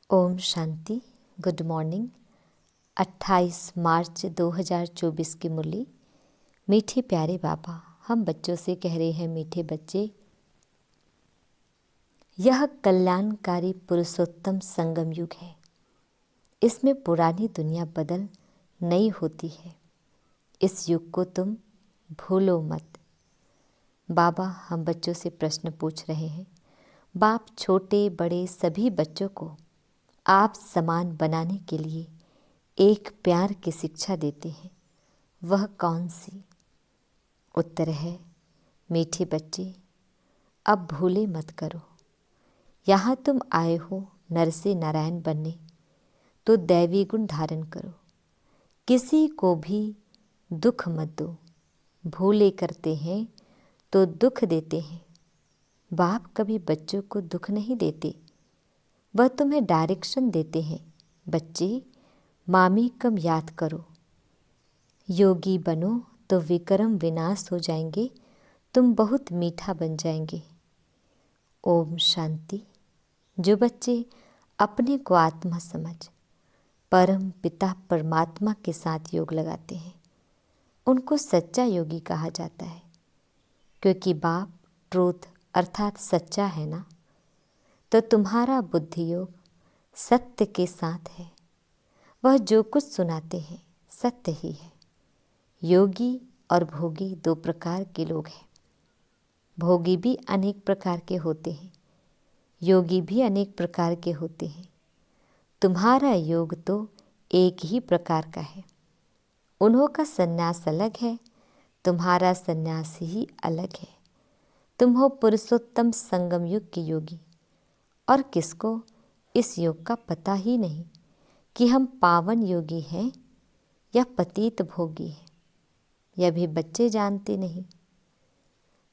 Om Shanti. Good morning. 28 मार्च 2024 की मुरली। मीठे प्यारे बाबा, हम बच्चों से कह रहे हैं, मीठे बच्चे, यह कल्याणकारी पुरुषोत्तम संगम युग है। इसमें पुरानी दुनिया बदल नई होती है। इस युग को तुम भूलो मत। बाबा हम बच्चों से प्रश्न पूछ रहे हैं। बाप छोटे बड़े सभी बच्चों को आप समान बनाने के लिए एक प्यार की शिक्षा देते हैं। वह कौन सी? उत्तर है, मीठे बच्चे, अब भूले मत करो। यहाँ तुम आए हो नर से नारायण बनने, तो दैवी गुण धारण करो। किसी को भी दुख मत दो। भूले करते हैं तो दुख देते हैं। बाप कभी बच्चों को दुख नहीं देते, वह तुम्हें डायरेक्शन देते हैं। बच्चे, मामी कम याद करो। योगी बनो तो विक्रम विनाश हो जाएंगे, तुम बहुत मीठा बन जाएंगे। ओम शांति। जो बच्चे अपने को आत्मा समझ परम पिता परमात्मा के साथ योग लगाते हैं, उनको सच्चा योगी कहा जाता है, क्योंकि बाप ट्रूथ अर्थात सच्चा है ना। तो तुम्हारा बुद्धि योग सत्य के साथ है। वह जो कुछ सुनाते हैं सत्य ही है। योगी और भोगी दो प्रकार के लोग हैं। भोगी भी अनेक प्रकार के होते हैं, योगी भी अनेक प्रकार के होते हैं। तुम्हारा योग तो एक ही प्रकार का है। उन्हों का सन्यास अलग है, तुम्हारा सन्यास ही अलग है। तुम हो पुरुषोत्तम संगम युग के योगी, और किसको इस योग का पता ही नहीं कि हम पावन योगी हैं या पतित भोगी हैं। यह भी बच्चे जानते नहीं।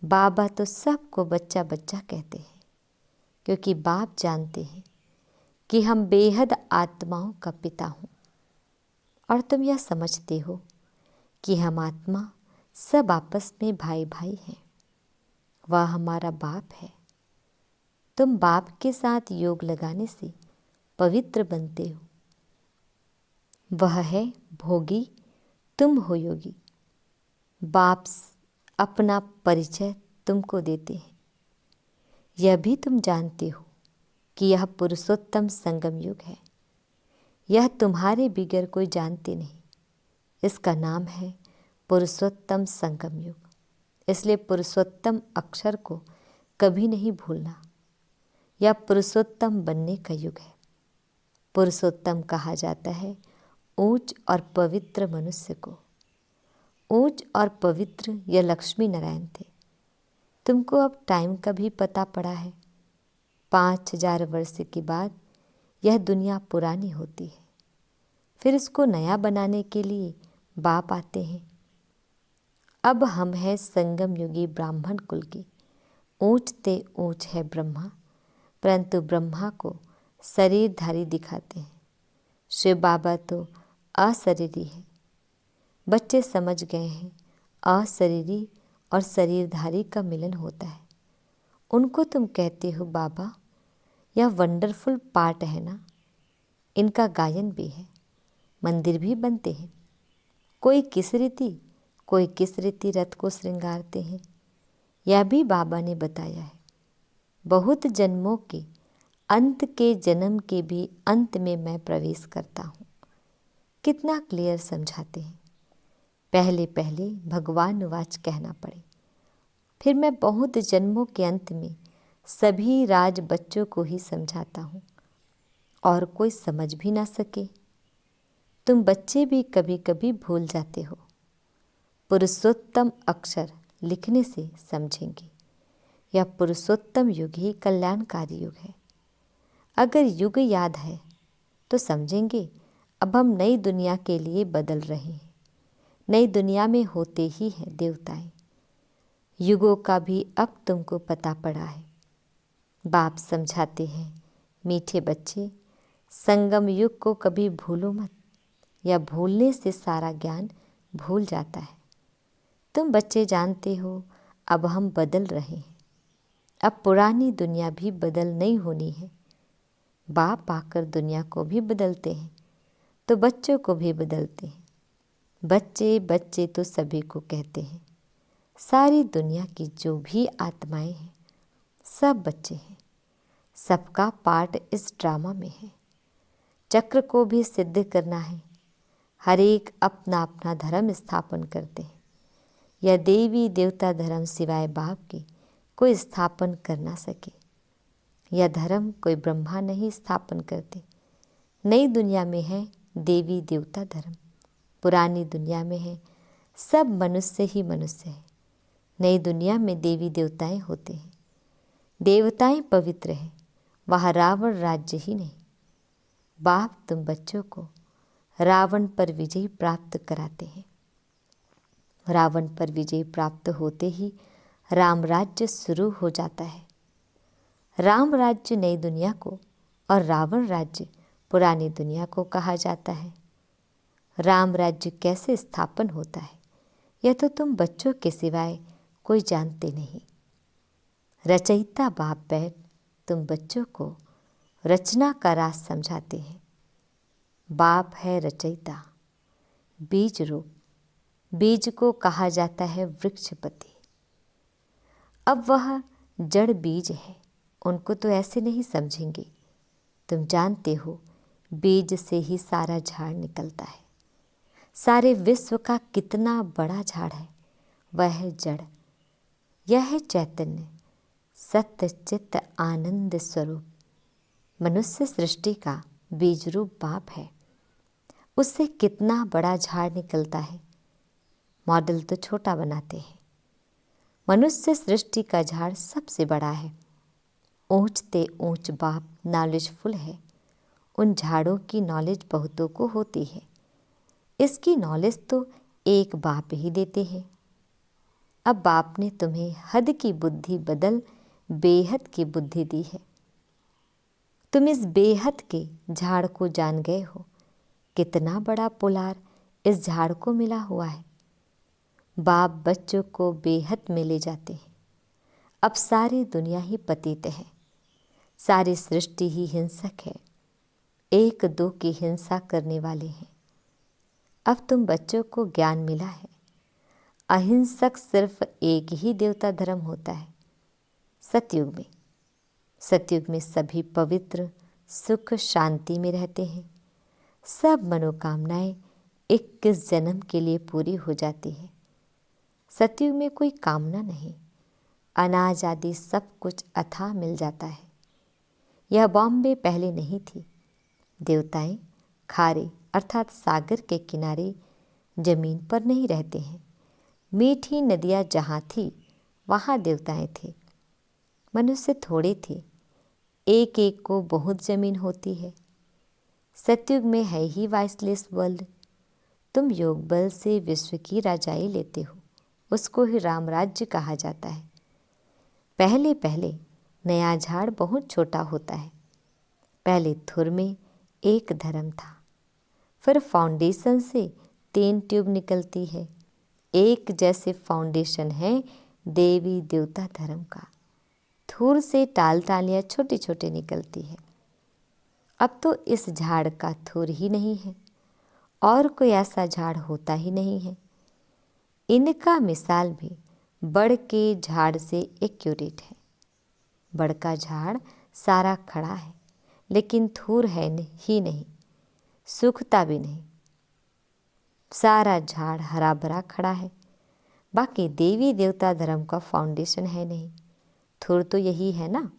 बाबा तो सबको बच्चा बच्चा कहते हैं, क्योंकि बाप जानते हैं कि हम बेहद आत्माओं का पिता हूँ। और तुम यह समझते हो कि हम आत्मा सब आपस में भाई भाई हैं। वह हमारा बाप है। तुम बाप के साथ योग लगाने से पवित्र बनते हो। वह है भोगी, तुम हो योगी। बाप अपना परिचय तुमको देते हैं। यह भी तुम जानते हो कि यह पुरुषोत्तम संगम युग है। यह तुम्हारे बिगर कोई जानते नहीं। इसका नाम है पुरुषोत्तम संगम युग। इसलिए पुरुषोत्तम अक्षर को कभी नहीं भूलना। यह पुरुषोत्तम बनने का युग है। पुरुषोत्तम कहा जाता है ऊंच और पवित्र मनुष्य को। ऊंच और पवित्र यह लक्ष्मी नारायण थे। तुमको अब टाइम का भी पता पड़ा है। 5000 वर्ष के बाद यह दुनिया पुरानी होती है, फिर इसको नया बनाने के लिए बाप आते हैं। अब हम हैं संगम युगी ब्राह्मण कुल की। ऊंच ते ऊंच है ब्रह्मा, परंतु ब्रह्मा को शरीरधारी दिखाते हैं। शिव बाबा तो अशरीरी है। बच्चे समझ गए हैं अशरीरी और शरीरधारी का मिलन होता है। उनको तुम कहते हो बाबा, यह वंडरफुल पार्ट है ना। इनका गायन भी है, मंदिर भी बनते हैं। कोई किस रीति रथ को श्रृंगारते हैं। यह भी बाबा ने बताया है। बहुत जन्मों के अंत के जन्म के भी अंत में मैं प्रवेश करता हूँ। कितना क्लियर समझाते हैं। पहले पहले भगवान वाच कहना पड़े, फिर मैं बहुत जन्मों के अंत में सभी राज बच्चों को ही समझाता हूँ, और कोई समझ भी ना सके। तुम बच्चे भी कभी कभी भूल जाते हो। पुरुषोत्तम अक्षर लिखने से समझेंगे। यह पुरुषोत्तम युग ही कल्याणकारी युग है। अगर युग याद है तो समझेंगे अब हम नई दुनिया के लिए बदल रहे हैं। नई दुनिया में होते ही हैं देवताएं। युगों का भी अब तुमको पता पड़ा है। बाप समझाते हैं, मीठे बच्चे, संगम युग को कभी भूलो मत, या भूलने से सारा ज्ञान भूल जाता है। तुम बच्चे जानते हो अब हम बदल रहे हैं। अब पुरानी दुनिया भी बदल नहीं होनी है। बाप आकर दुनिया को भी बदलते हैं तो बच्चों को भी बदलते हैं। बच्चे बच्चे तो सभी को कहते हैं। सारी दुनिया की जो भी आत्माएं हैं सब बच्चे हैं। सबका पार्ट इस ड्रामा में है। चक्र को भी सिद्ध करना है। हर एक अपना अपना धर्म स्थापन करते हैं। यह देवी देवता धर्म सिवाय बाप के कोई स्थापन कर ना सके। यह धर्म कोई ब्रह्मा नहीं स्थापन करते। नई दुनिया में है देवी देवता धर्म, पुरानी दुनिया में है सब मनुष्य ही मनुष्य है। नई दुनिया में देवी देवताएं होते हैं। देवताएं पवित्र हैं, वहाँ रावण राज्य ही नहीं। बाप तुम बच्चों को रावण पर विजय प्राप्त कराते हैं। रावण पर विजय प्राप्त होते ही राम राज्य शुरू हो जाता है। राम राज्य नई दुनिया को और रावण राज्य पुरानी दुनिया को कहा जाता है। राम राज्य कैसे स्थापन होता है यह तो तुम बच्चों के सिवाय कोई जानते नहीं। रचयिता बाप बैठ तुम बच्चों को रचना का राज समझाते हैं। बाप है रचयिता, बीज रूप। बीज को कहा जाता है वृक्षपति। अब वह जड़ बीज है, उनको तो ऐसे नहीं समझेंगे। तुम जानते हो बीज से ही सारा झाड़ निकलता है। सारे विश्व का कितना बड़ा झाड़ है, वह है जड़। यह है चैतन्य, सत्य चित्त आनंद स्वरूप। मनुष्य सृष्टि का बीज रूप बाप है। उससे कितना बड़ा झाड़ निकलता है। मॉडल तो छोटा बनाते हैं। मनुष्य सृष्टि का झाड़ सबसे बड़ा है। ऊंचते ऊंच बाप नॉलेजफुल है। उन झाड़ों की नॉलेज बहुतों को होती है। इसकी नॉलेज तो एक बाप ही देते हैं। अब बाप ने तुम्हें हद की बुद्धि बदल बेहद की बुद्धि दी है। तुम इस बेहद के झाड़ को जान गए हो। कितना बड़ा पोलार इस झाड़ को मिला हुआ है। बाप बच्चों को बेहद में ले जाते हैं। अब सारी दुनिया ही पतित है। सारी सृष्टि ही हिंसक है। एक दो की हिंसा करने वाले हैं। अब तुम बच्चों को ज्ञान मिला है। अहिंसक सिर्फ एक ही देवता धर्म होता है सतयुग में। सतयुग में सभी पवित्र सुख शांति में रहते हैं। सब मनोकामनाएं 21 जन्म के लिए पूरी हो जाती है। सतयुग में कोई कामना नहीं। अनाज आदि सब कुछ अथाह मिल जाता है। यह बॉम्बे पहले नहीं थी। देवताएं खारे अर्थात सागर के किनारे जमीन पर नहीं रहते हैं। मीठी नदियाँ जहाँ थी वहाँ देवताएं थे। मनुष्य थोड़े थे। एक एक को बहुत जमीन होती है। सतयुग में है ही वाइसलेस वर्ल्ड। तुम योग बल से विश्व की राजाई लेते हो। उसको ही राम राज्य कहा जाता है। पहले पहले नया झाड़ बहुत छोटा होता है। पहले थुर में एक धर्म था। फिर फाउंडेशन से 3 ट्यूब निकलती है। एक जैसे फाउंडेशन है देवी देवता धर्म का। थुर से टाल टालियाँ छोटी छोटी निकलती है। अब तो इस झाड़ का थुर ही नहीं है और कोई ऐसा झाड़ होता ही नहीं है। इनका मिसाल भी बड़ के झाड़ से एक्यूरेट है। बड़ का झाड़ सारा खड़ा है लेकिन थूर है ही नहीं, सूखता भी नहीं। सारा झाड़ हरा भरा खड़ा है। बाकी देवी देवता धर्म का फाउंडेशन है नहीं। थूर तो यही है ना।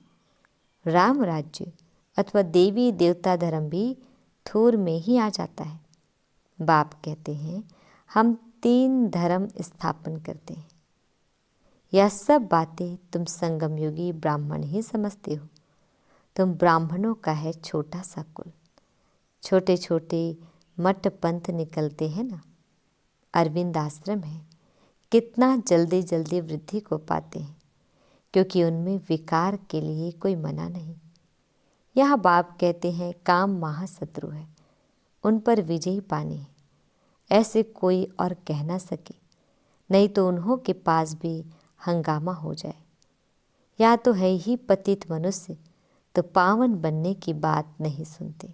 राम राज्य अथवा देवी देवता धर्म भी थूर में ही आ जाता है। बाप कहते हैं हम 3 धर्म स्थापन करते हैं। यह सब बातें तुम संगम युगी ब्राह्मण ही समझते हो। तुम ब्राह्मणों का है छोटा सा कुल। छोटे छोटे मठ पंथ निकलते हैं ना। अरविंद आश्रम है। कितना जल्दी जल्दी वृद्धि को पाते हैं क्योंकि उनमें विकार के लिए कोई मना नहीं। यहाँ बाप कहते हैं काम महाशत्रु है, उन पर विजय पानी है। ऐसे कोई और कह ना सके, नहीं तो उन्हों के पास भी हंगामा हो जाए। या तो है ही पतित मनुष्य तो पावन बनने की बात नहीं सुनते।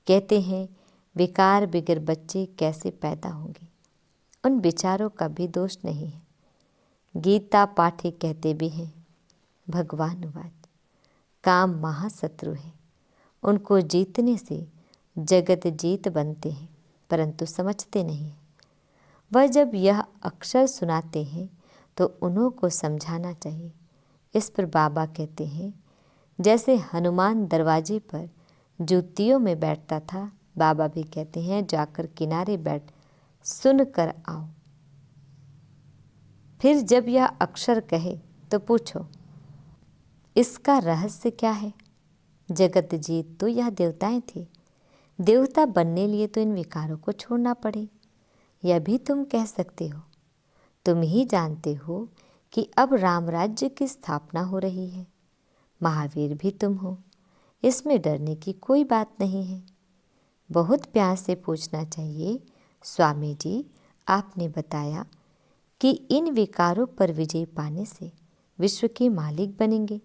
कहते हैं विकार बिगर बच्चे कैसे पैदा होंगे। उन विचारों का भी दोष नहीं है। गीता पाठे कहते भी हैं, भगवान वाच, काम महाशत्रु है, उनको जीतने से जगत जीत बनते हैं, परंतु समझते नहीं हैं। वह जब यह अक्षर सुनाते हैं तो उन्हों को समझाना चाहिए। इस पर बाबा कहते हैं, जैसे हनुमान दरवाजे पर जूतियों में बैठता था, बाबा भी कहते हैं जाकर किनारे बैठ सुन कर आओ। फिर जब यह अक्षर कहे तो पूछो इसका रहस्य क्या है। जगत जीत तो यह देवताएं थे। देवता बनने लिए तो इन विकारों को छोड़ना पड़े। यह भी तुम कह सकते हो। तुम ही जानते हो कि अब राम राज्य की स्थापना हो रही है। महावीर भी तुम हो, इसमें डरने की कोई बात नहीं है। बहुत प्यार से पूछना चाहिए, स्वामी जी आपने बताया कि इन विकारों पर विजय पाने से विश्व के मालिक बनेंगे,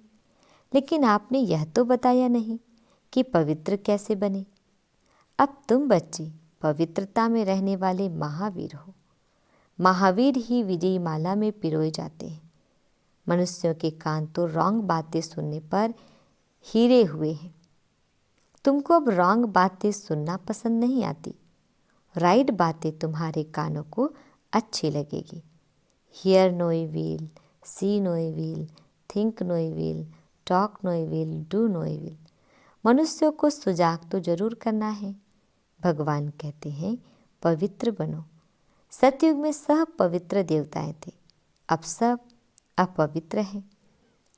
लेकिन आपने यह तो बताया नहीं कि पवित्र कैसे बने। अब तुम बच्चे पवित्रता में रहने वाले महावीर हो। महावीर ही विजयी माला में पिरोए जाते हैं। मनुष्यों के कान तो रॉन्ग बातें सुनने पर हीरे हुए हैं। तुमको अब रॉन्ग बातें सुनना पसंद नहीं आती। राइट बातें तुम्हारे कानों को अच्छी लगेगी। Hear no evil, see no evil, think no evil, talk no evil, do no evil. मनुष्यों को सुजाग तो जरूर करना है। भगवान कहते हैं पवित्र बनो। सतयुग में सब पवित्र देवताएं थे, अब सब अपवित्र हैं।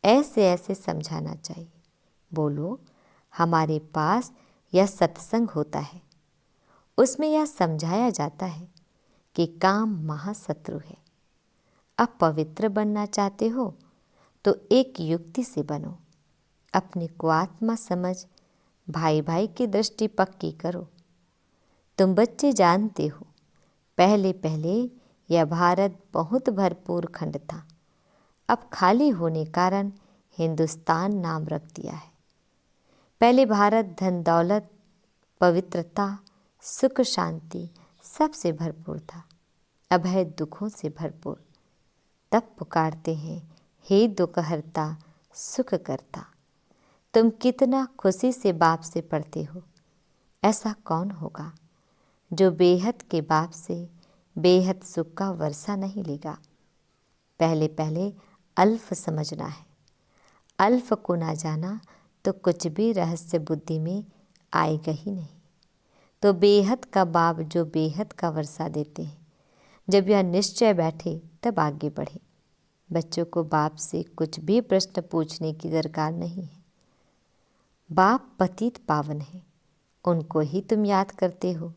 ऐसे ऐसे समझाना चाहिए। बोलो हमारे पास यह सत्संग होता है, उसमें यह समझाया जाता है कि काम महाशत्रु है। अब पवित्र बनना चाहते हो तो एक युक्ति से बनो। अपने को आत्मा समझ भाई भाई की दृष्टि पक्की करो। तुम बच्चे जानते हो, पहले पहले यह भारत बहुत भरपूर खंड था। अब खाली होने कारण हिंदुस्तान नाम रख दिया है। पहले भारत धन दौलत, पवित्रता, सुख शांति सबसे भरपूर था। अब है दुखों से भरपूर। तब पुकारते हैं, हे दुखहर्ता सुख करता। तुम कितना खुशी से बाप से पढ़ते हो। ऐसा कौन होगा जो बेहद के बाप से बेहद सुख का वर्षा नहीं लेगा। पहले पहले अल्फ समझना है। अल्फ को ना जाना तो कुछ भी रहस्य बुद्धि में आएगा ही नहीं। तो बेहद का बाप जो बेहद का वर्षा देते हैं, जब यह निश्चय बैठे तब आगे बढ़े। बच्चों को बाप से कुछ भी प्रश्न पूछने की दरकार नहीं है। बाप पतित पावन है, उनको ही तुम याद करते हो।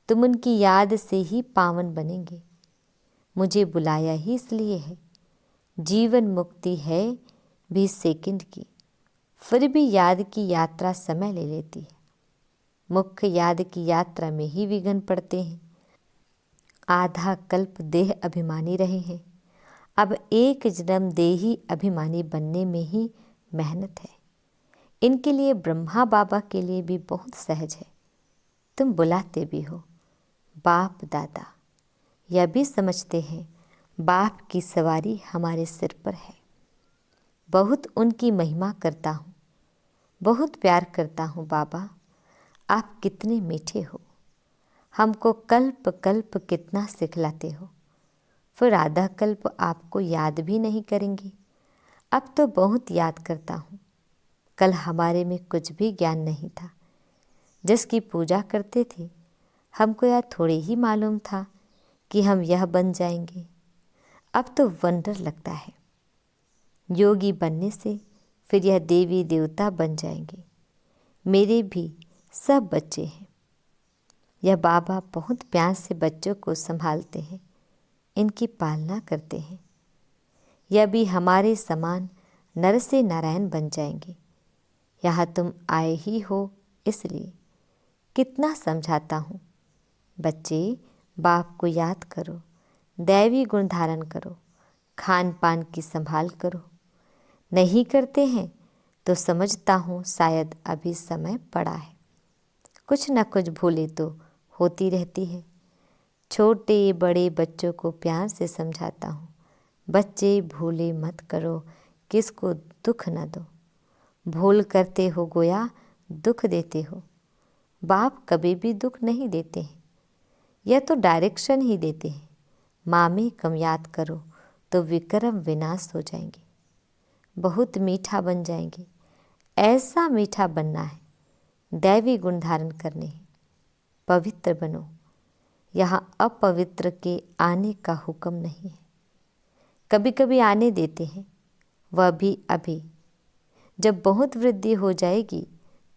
तुम उनकी याद से ही पावन बनेंगे। मुझे बुलाया ही इसलिए है। जीवन मुक्ति है भी सेकंड की, फिर भी याद की यात्रा समय ले लेती है। मुख्य याद की यात्रा में ही विघ्न पड़ते हैं। आधा कल्प देह अभिमानी रहे हैं, अब एक जन्म देही अभिमानी बनने में ही मेहनत है। इनके लिए ब्रह्मा बाबा के लिए भी बहुत सहज है। तुम बुलाते भी हो बाप दादा, यह भी समझते हैं बाप की सवारी हमारे सिर पर है। बहुत उनकी महिमा करता हूँ, बहुत प्यार करता हूँ। बाबा आप कितने मीठे हो, हमको कल्प कल्प कितना सिखलाते हो, फिर आधा कल्प आपको याद भी नहीं करेंगे। अब तो बहुत याद करता हूँ। कल हमारे में कुछ भी ज्ञान नहीं था। जिसकी पूजा करते थे, हमको यह थोड़े ही मालूम था कि हम यह बन जाएंगे। अब तो वंडर लगता है। योगी बनने से फिर यह देवी देवता बन जाएंगे। मेरे भी सब बच्चे हैं। यह बाबा बहुत प्यार से बच्चों को संभालते हैं, इनकी पालना करते हैं। यह भी हमारे समान नर से नारायण बन जाएंगे। यहाँ तुम आए ही हो इसलिए कितना समझाता हूँ। बच्चे बाप को याद करो, दैवी गुण धारण करो, खान पान की संभाल करो। नहीं करते हैं तो समझता हूँ शायद अभी समय पड़ा है। कुछ न कुछ भूले तो होती रहती है। छोटे बड़े बच्चों को प्यार से समझाता हूँ, बच्चे भूले मत करो, किसको दुख न दो। भूल करते हो गोया दुख देते हो। बाप कभी भी दुख नहीं देते हैं, यह तो डायरेक्शन ही देते हैं। माँ में कम याद करो तो विक्रम विनाश हो जाएंगे, बहुत मीठा बन जाएंगे। ऐसा मीठा बनना है, दैवी गुण धारण करने हैं। पवित्र बनो, यहाँ अपवित्र के आने का हुक्म नहीं है। कभी कभी आने देते हैं, वह भी अभी। जब बहुत वृद्धि हो जाएगी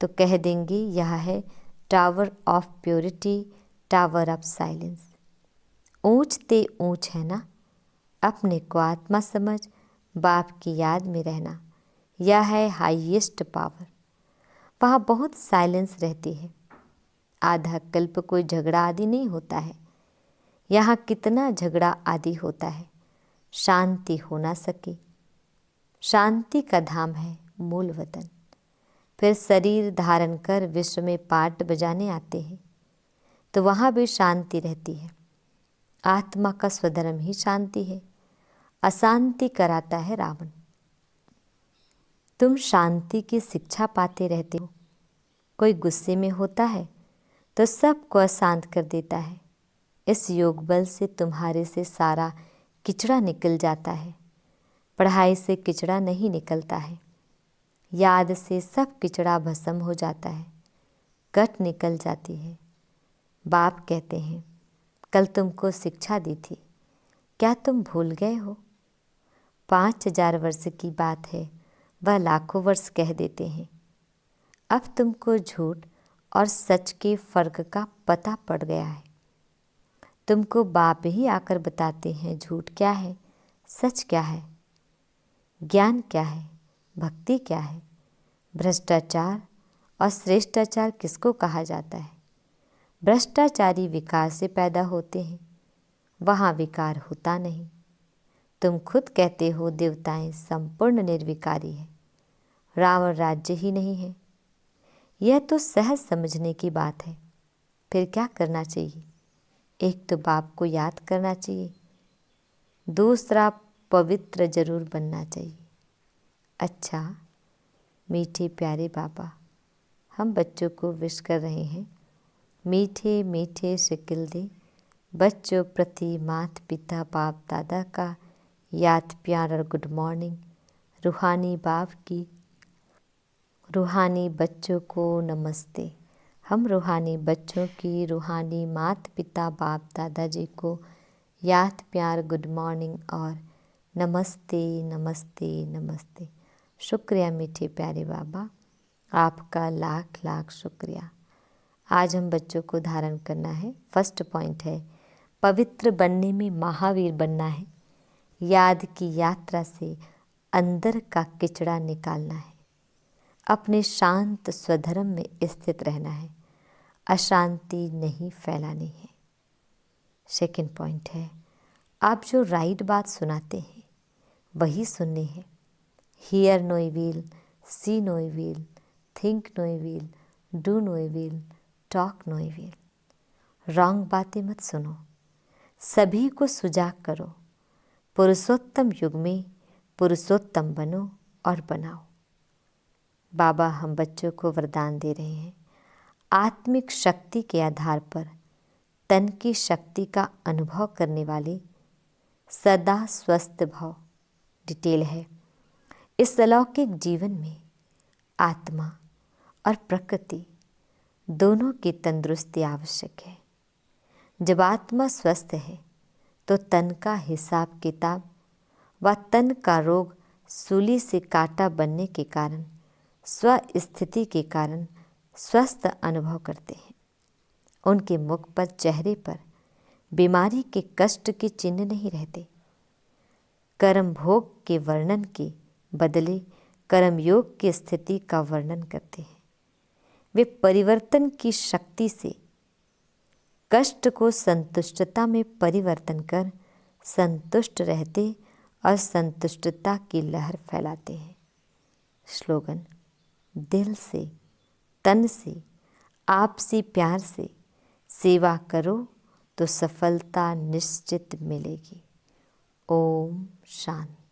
तो कह देंगे यह है tower of purity, tower of silence. ऊंच ते ऊंच है ना, अपने को आत्मा समझ, बाप की याद में रहना, यह है हाईएस्ट पावर। वहाँ बहुत साइलेंस रहती है। आधा कल्प कोई झगड़ा आदि नहीं होता है। यहाँ कितना झगड़ा आदि होता है, शांति हो ना सके। शांति का धाम है मूल वतन। फिर शरीर धारण कर विश्व में पाट बजाने आते हैं तो वहाँ भी शांति रहती है। आत्मा का स्वधर्म ही शांति है। अशांति कराता है रावण। तुम शांति की शिक्षा पाते रहते हो। कोई गुस्से में होता है तो सबको अशांत कर देता है। इस योग बल से तुम्हारे से सारा किचड़ा निकल जाता है। पढ़ाई से किचड़ा नहीं निकलता है, याद से सब किचड़ा भस्म हो जाता है, कट निकल जाती है। बाप कहते हैं कल तुमको शिक्षा दी थी, क्या तुम भूल गए हो? 5000 वर्ष की बात है, वह लाखों वर्ष कह देते हैं। अब तुमको झूठ और सच के फर्क का पता पड़ गया है। तुमको बाप ही आकर बताते हैं झूठ क्या है, सच क्या है, ज्ञान क्या है, भक्ति क्या है, भ्रष्टाचार और श्रेष्ठाचार किसको कहा जाता है। भ्रष्टाचारी विकार से पैदा होते हैं, वहाँ विकार होता नहीं। तुम खुद कहते हो देवताएं संपूर्ण निर्विकारी है, रावण राज्य ही नहीं है। यह तो सहज समझने की बात है। फिर क्या करना चाहिए? एक तो बाप को याद करना चाहिए, दूसरा पवित्र जरूर बनना चाहिए। अच्छा मीठे प्यारे बाबा, हम बच्चों को विश कर रहे हैं। मीठे मीठे शिकिल दे बच्चों प्रति माता पिता बाप दादा का याद प्यार और गुड मॉर्निंग। रूहानी बाप की रूहानी बच्चों को नमस्ते। हम रूहानी बच्चों की रूहानी माता पिता बाप दादाजी को याद प्यार गुड मॉर्निंग और नमस्ते नमस्ते नमस्ते। शुक्रिया मीठे प्यारे बाबा, आपका लाख लाख शुक्रिया। आज हम बच्चों को धारण करना है। फर्स्ट पॉइंट है पवित्र बनने में महावीर बनना है। याद की यात्रा से अंदर का किचड़ा निकालना है। अपने शांत स्वधर्म में स्थित रहना है, अशांति नहीं फैलानी है। सेकंड पॉइंट है आप जो राइट बात सुनाते हैं वही सुननी है। Hear no evil, see no evil, think no evil, do no evil, talk no evil. Wrong बातें मत सुनो, सभी को सुजाग करो। पुरुषोत्तम युग में पुरुषोत्तम बनो और बनाओ। बाबा हम बच्चों को वरदान दे रहे हैं। आत्मिक शक्ति के आधार पर तन की शक्ति का अनुभव करने वाले सदा स्वस्थ भव। डिटेल है इस अलौकिक जीवन में आत्मा और प्रकृति दोनों की तंदुरुस्ती आवश्यक है। जब आत्मा स्वस्थ है तो तन का हिसाब किताब व तन का रोग सूली से कांटा बनने के कारण स्व स्थिति के कारण स्वस्थ अनुभव करते हैं। उनके मुख पर चेहरे पर बीमारी के कष्ट के चिन्ह नहीं रहते। कर्म भोग के वर्णन के बदले कर्म योग की स्थिति का वर्णन करते हैं। वे परिवर्तन की शक्ति से कष्ट को संतुष्टता में परिवर्तन कर संतुष्ट रहते और संतुष्टता की लहर फैलाते हैं। स्लोगन दिल से, तन से, आपसी प्यार से सेवा करो तो सफलता निश्चित मिलेगी। ओम शांति।